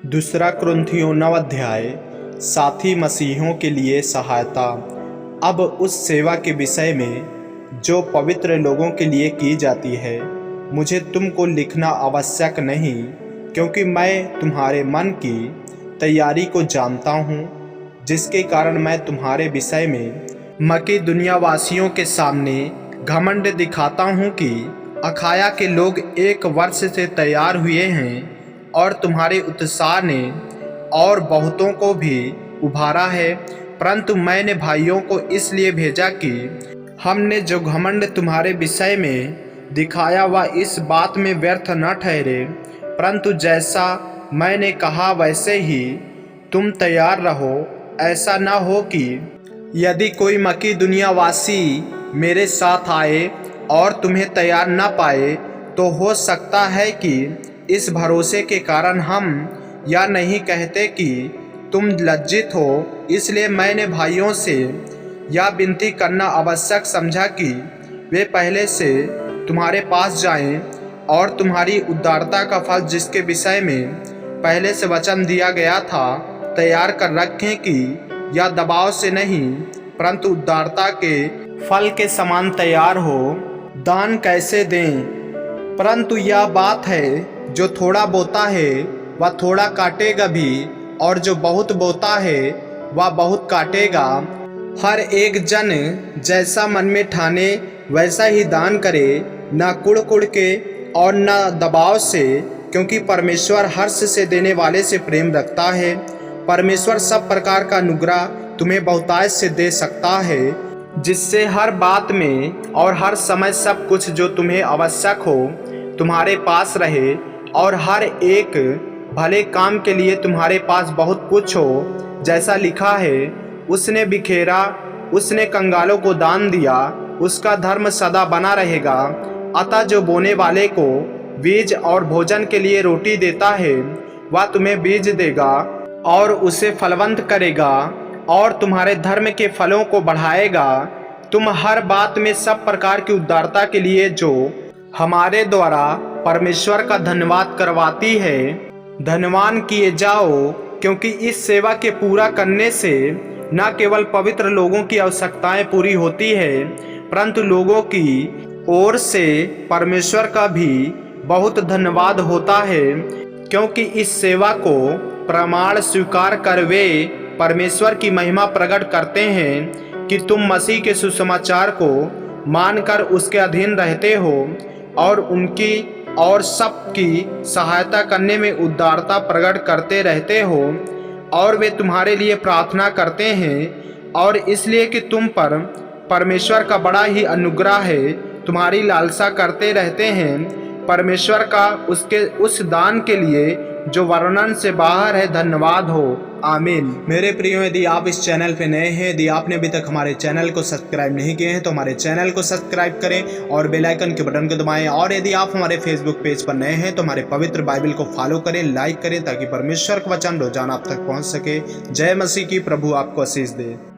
दूसरा कुरिन्थियों 9 अध्याय। साथी मसीहों के लिए सहायता। अब उस सेवा के विषय में जो पवित्र लोगों के लिए की जाती है मुझे तुमको लिखना आवश्यक नहीं, क्योंकि मैं तुम्हारे मन की तैयारी को जानता हूँ, जिसके कारण मैं तुम्हारे विषय में मकिदुनिया वासियों के सामने घमंड दिखाता हूँ कि अखाया के लोग 1 वर्ष से तैयार हुए हैं और तुम्हारे उत्साह ने और बहुतों को भी उभारा है। परंतु मैंने भाइयों को इसलिए भेजा कि हमने जो घमंड तुम्हारे विषय में दिखाया वह इस बात में व्यर्थ न ठहरे, परंतु जैसा मैंने कहा वैसे ही तुम तैयार रहो। ऐसा न हो कि यदि कोई मकिदुनिया वासी मेरे साथ आए और तुम्हें तैयार न पाए, तो हो सकता है कि इस भरोसे के कारण हम यह नहीं कहते कि तुम लज्जित हो। इसलिए मैंने भाइयों से यह विनती करना आवश्यक समझा कि वे पहले से तुम्हारे पास जाएं और तुम्हारी उदारता का फल, जिसके विषय में पहले से वचन दिया गया था, तैयार कर रखें कि यह दबाव से नहीं परंतु उदारता के फल के समान तैयार हो। दान कैसे दें? परंतु यह बात है, जो थोड़ा बोता है वह थोड़ा काटेगा भी, और जो बहुत बोता है वह बहुत काटेगा। हर एक जन जैसा मन में ठाने वैसा ही दान करे, न कुड़ के और न दबाव से, क्योंकि परमेश्वर हर्ष से देने वाले से प्रेम रखता है। परमेश्वर सब प्रकार का अनुग्रह तुम्हें बहुतायत से दे सकता है, जिससे हर बात में और हर समय सब कुछ जो तुम्हें आवश्यक हो तुम्हारे पास रहे, और हर एक भले काम के लिए तुम्हारे पास बहुत कुछ हो। जैसा लिखा है, उसने बिखेरा, उसने कंगालों को दान दिया, उसका धर्म सदा बना रहेगा। अतः जो बोने वाले को बीज और भोजन के लिए रोटी देता है, वह तुम्हें बीज देगा और उसे फलवंत करेगा और तुम्हारे धर्म के फलों को बढ़ाएगा। तुम हर बात में सब प्रकार की उदारता के लिए, जो हमारे द्वारा परमेश्वर का धन्यवाद करवाती है, धन्यवान किए जाओ, क्योंकि इस सेवा के पूरा करने से न केवल पवित्र लोगों की आवश्यकताएं पूरी होती है, परंतु लोगों की ओर से परमेश्वर का भी बहुत धन्यवाद होता है, क्योंकि इस सेवा को प्रमाण स्वीकार कर वे परमेश्वर की महिमा प्रकट करते हैं कि तुम मसीह के सुसमाचार को मानकर उसके अधीन रहते हो और उनकी और सबकी सहायता करने में उदारता प्रकट करते रहते हो। और वे तुम्हारे लिए प्रार्थना करते हैं, और इसलिए कि तुम पर परमेश्वर का बड़ा ही अनुग्रह है, तुम्हारी लालसा करते रहते हैं परमेश्वर का उसके उस दान के लिए जो वर्णन से बाहर है। धन्यवाद हो। आमीन। मेरे प्रियो, यदि आप इस चैनल पे नए हैं, यदि आपने अभी तक हमारे चैनल को सब्सक्राइब नहीं किए हैं, तो हमारे चैनल को सब्सक्राइब करें और बेल आइकन के बटन को दबाएं। और यदि आप हमारे फेसबुक पेज पर नए हैं, तो हमारे पवित्र बाइबल को फॉलो करें, लाइक करें, ताकि परमेश्वर का वचन रोजाना आप तक पहुंच सके। जय मसीह की। प्रभु आपको आशीष दे।